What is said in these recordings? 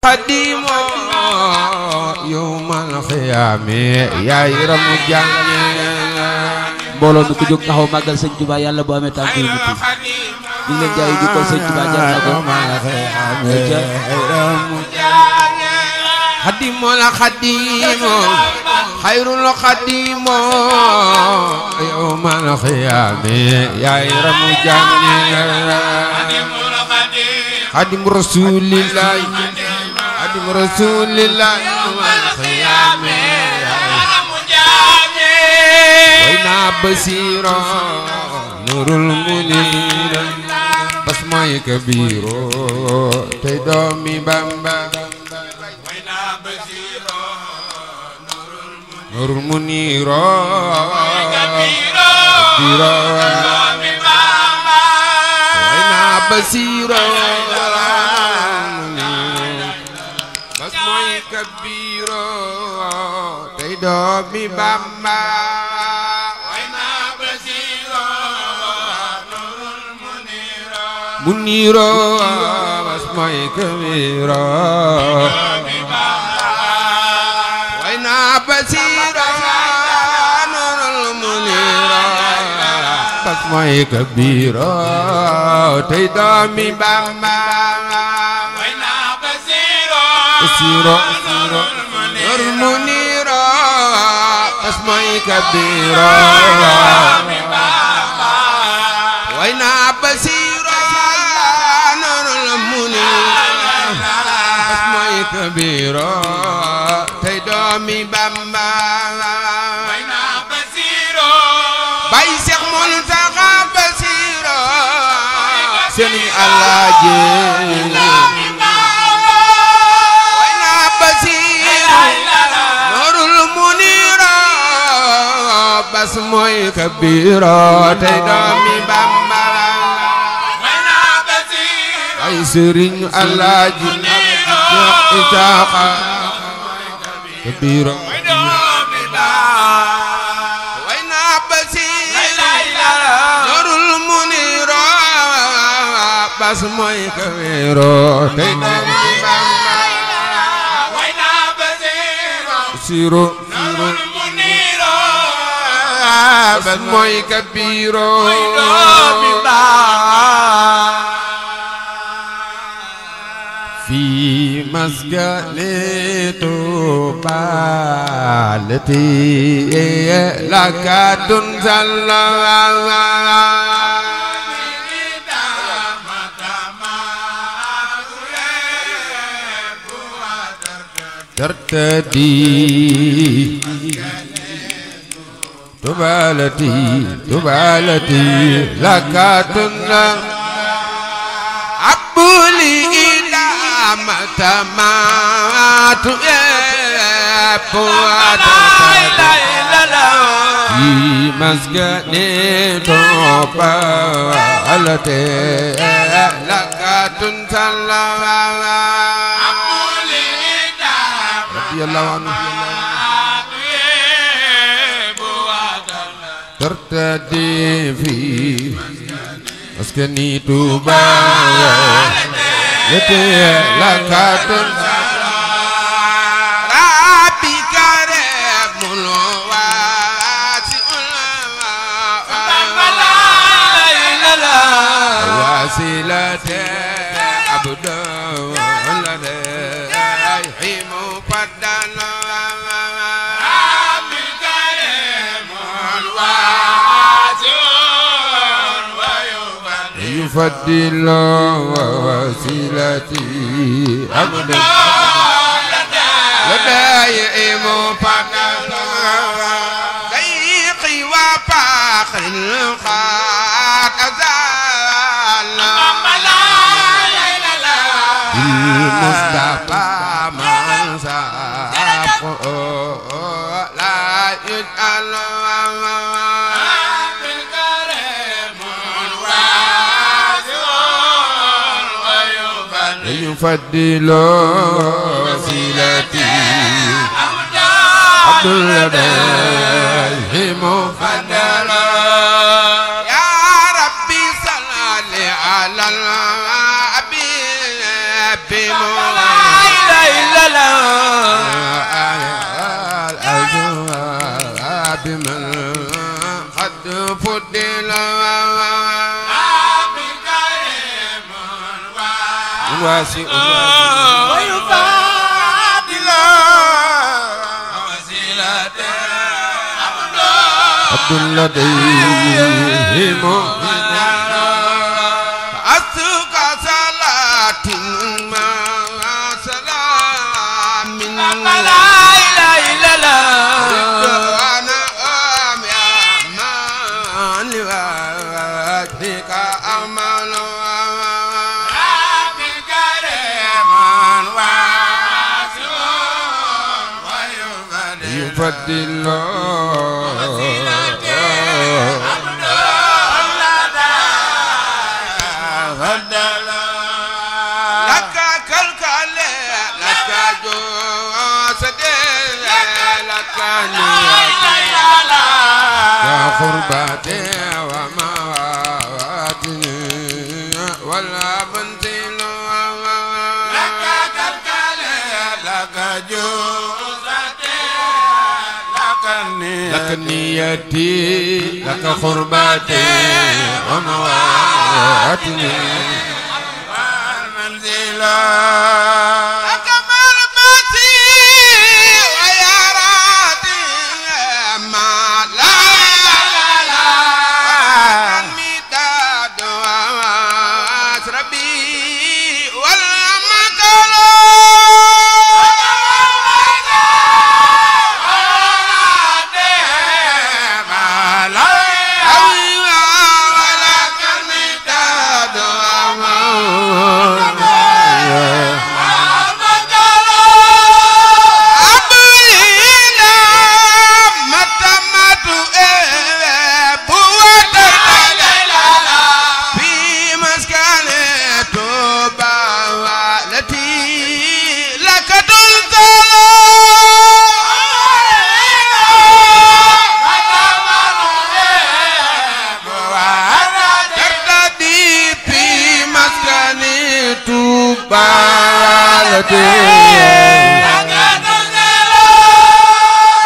قديم يوم الخيام يا يرم جاني mbooloo mi ku jóg taxaw màggal sëñ Tuubaa yàlla bu amee tànk yu mutu ñu leen jaay jukkal sëñ Tuubaa jar na ko خديم الخديم خير الخديم يوم الخيام يا يرم جاني خديم رسول الله خديم رسول الله يوم الخيام وينا بصيرا نور المنير بسماي كبير تدومي بامبا وينا بصيرا نور المنير كبير تدومي بامبا وينا بصيرا بسماي كبير تدومي بامبا منيرا بسماي كبيرا وينا بصيرا نور المنيرا بسماي كبيرا تيدامي بامبا وينا بصيرا نور المنيرا بسماي كبيرا وينا بصيرا كبيرا تيدومي بامبا وينا بصيرا باي شيخ منتخا بصيرا سني الله جي وينا بصيرا نور المنير بس موي كبيرا تيدومي بامبا وينا بصيرا اي سيرين الله جي إتاقا كبيرا وينا بصيرا نور المنير بس موي كبيرا تيدومي بامبا وينا بصيرا نور المنير بس موي كبيرا تيدومي بامبا في مسجد توبالتي لك تنزل ترتدي توبالتي لك تنزل أبولي متمات في مسجد توبالتي لك تنسلى رضي الله عنه ترتدي في مسجد توبالتي لك تنسى ربي كريم واسع واسلة عبد لديه مفضل ربي كريم واسع يفضل وسيلتي أبدا لدي مفضل ضيقي وفاخر الخات أزال المصطفى من ساق لا يجعل يفضل وسيلتي عبد لديه مفضل يا ربي صل على الحبيب واسع ويفاضل وسيلة عبد لديه أسك صلاة ما سلام لا إله إلا الله أنا يا من لوجهك أمل رب كريم واسع يفضل يا قرباتي ومواتني ولا منزل لك كالكالي لك جوزتي لك نيتي لك قرباتي ومواتني والمنزل لك مرمتي وياراتي ما لا المداد واسربي والمكر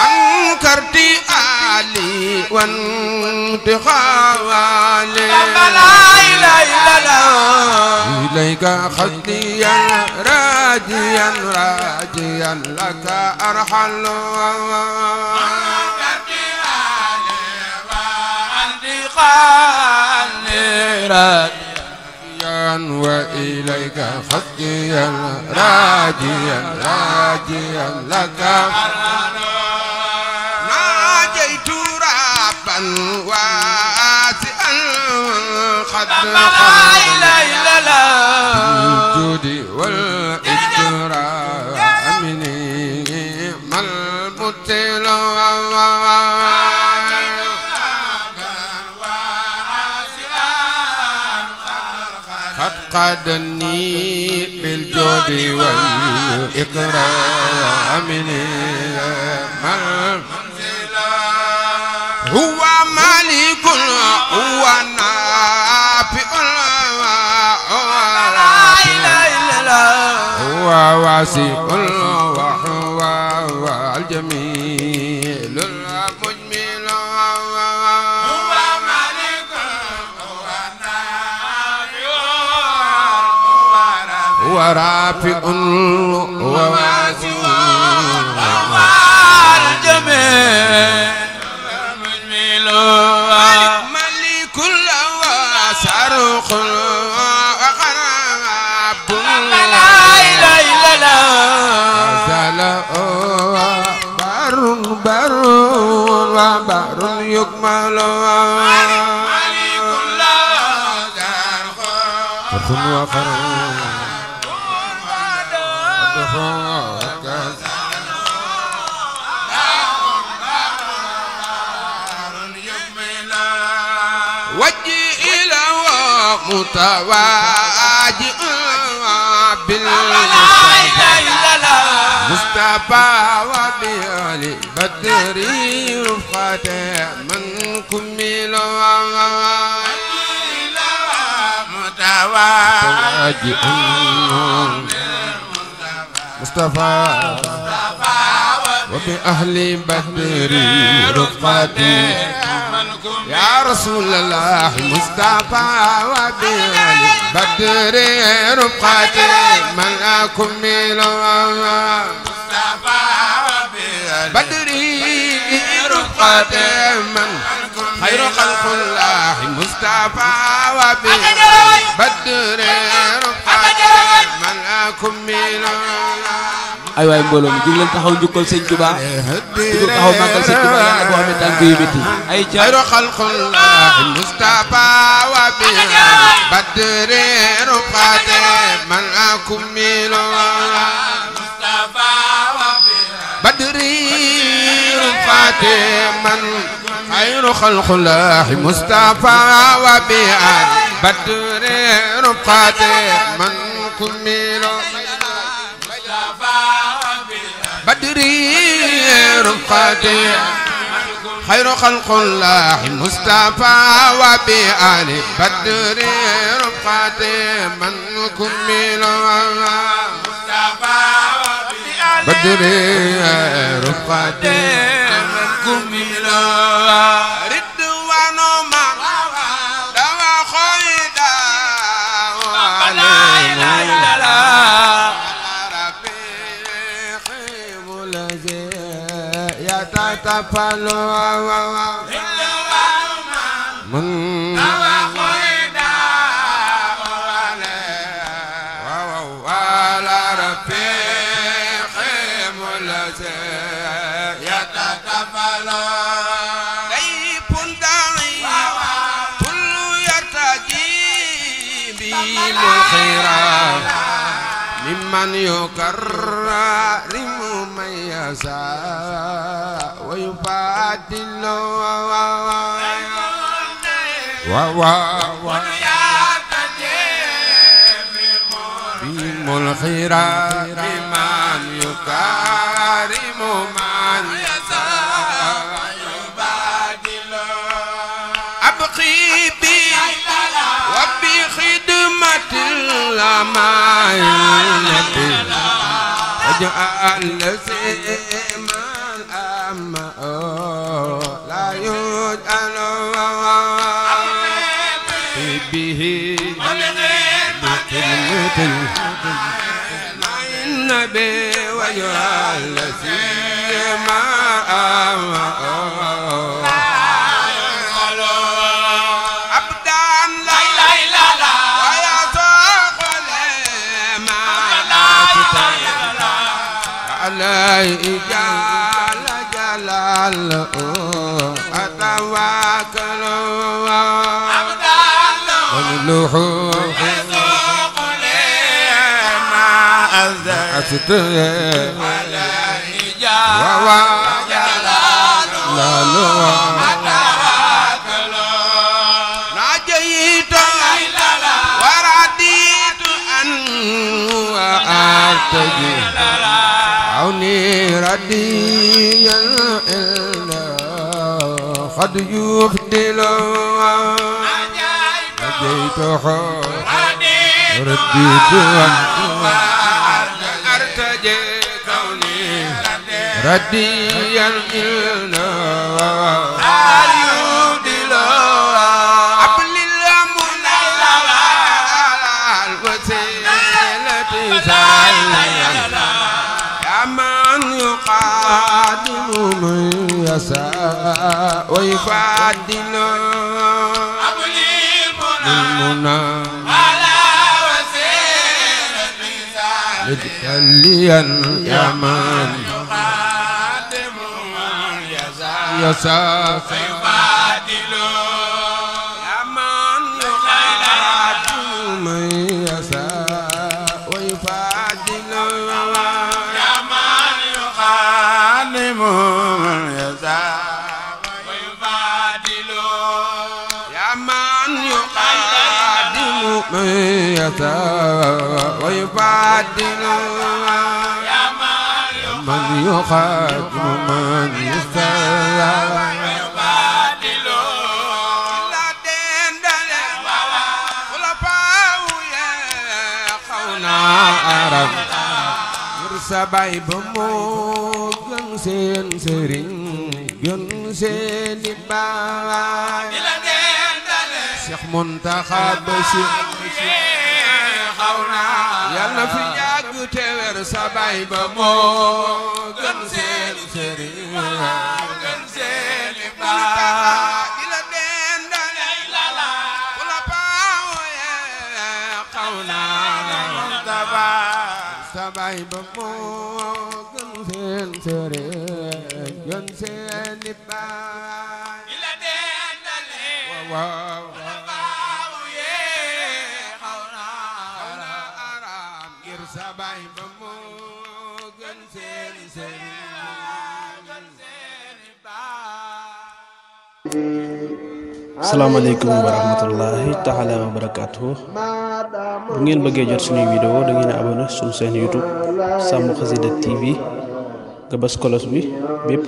أنكرتي علي وانتخالي لا إله إلا الله إليك خطيا راجيا راجيا لك أرحل أنكرتي علي وانتخالي وإليك خطيا راجيا راجيا لك ناجيت ربا واسعا قد لا إله إلا الله بالجود والإكرام نعم المبتل قد قادني بالجود والإكرام نعم هو مالك هو نافع هو واسع وهو الجميل المجمل هو مالك هو نافع هو رافع هو واسع هو الجميل المجمل مالك وصاروخ وخراب بر وبر يكمل مالك فرخ وخراب وجه إلى متواجئ بالمصطفى وبآل بدر رفقة من كمل متواجئ مصطفى وبأهل بدر رفقة يا رسول الله مصطفى وبالي بدر رفقة من أكمل مصطفى وبالي بدر رفقة من خير خلق الله مصطفى وبالي بدر رفقة من أكمل ay waay mbooloo mi jóg leen taxaw njukkal sëñ Touba jóg taxaw màggal sëñ Touba yàlla boo amee tànk yu métti ay خير خلق الله مصطفى وبالي بدر رفقة من أكمل مصطفى وبالي بدر رفقة من خير خلق الله مصطفى وبالي بدر رفقة من كمل بدري رفقتي خير خلق الله مصطفى وبآله بدري رفقتي من كمل مصطفى وبآله بدري رفقتي من كمل رضوان ما دوا خيدا تفعلوا من وعلى رفيق ملزي يتكفلوا غيب داعي كل يرتجي بهم الخيرات ممن يكرم من يشاء ويفضل بهم الخيرات ممن يكرم من يشاء ويفضل أبقي بي وبخدمة الأمانة واجعل سيما الأمة لا يجعل به بكلمة النبي واجعل سيما الأمة علي جل جلاله أتوكل ونلوح ما أزدت علي جل جلاله أتوكل ناجيت ورديت أن وأرتجي عوني ردي الإله قد يفضل نجيته رديت أرتجي كوني ردي الإله قد يفضل أبل المنى الوسيلة سالي من يقادم من يساء ويفادل المنى على وسيلة متكليا يا من يقادم من يساء ويفادل يا من يقادم من يساء ويفادل من يزاء ويفادل يا من يقدم من يزاء ويفادل يا من يقدم من يزاء ويفادل لا دندل خلفاء يا خونا عرب يرسى باي بمو seen sëriñ gën seeni baay Cheikh Mountakha Bassirou yal na fi yàgg te wér sa baay ba moo gën seeni sëriñ gën seeni baay di la dendale ku la paawoye xaw naa sa baay ba moo gën seen sëriñ gën seeni baay di la dendale waaw sabay ba moo gën seeni sëriñ asalaamaaleykum wa rahmatullahi taala wa barakaatuhu bu ngeen bëggee jot suñuy vidéo da ngeen a abonné suñu seen YouTube Sàmm Xasida TV nga bës kolos bi bépp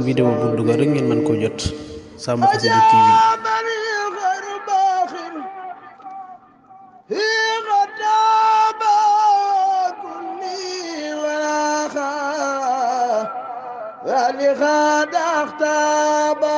vidéo bu dugal rek ngeen mën koo jot Sàmm Xasida TV ولقد اختبى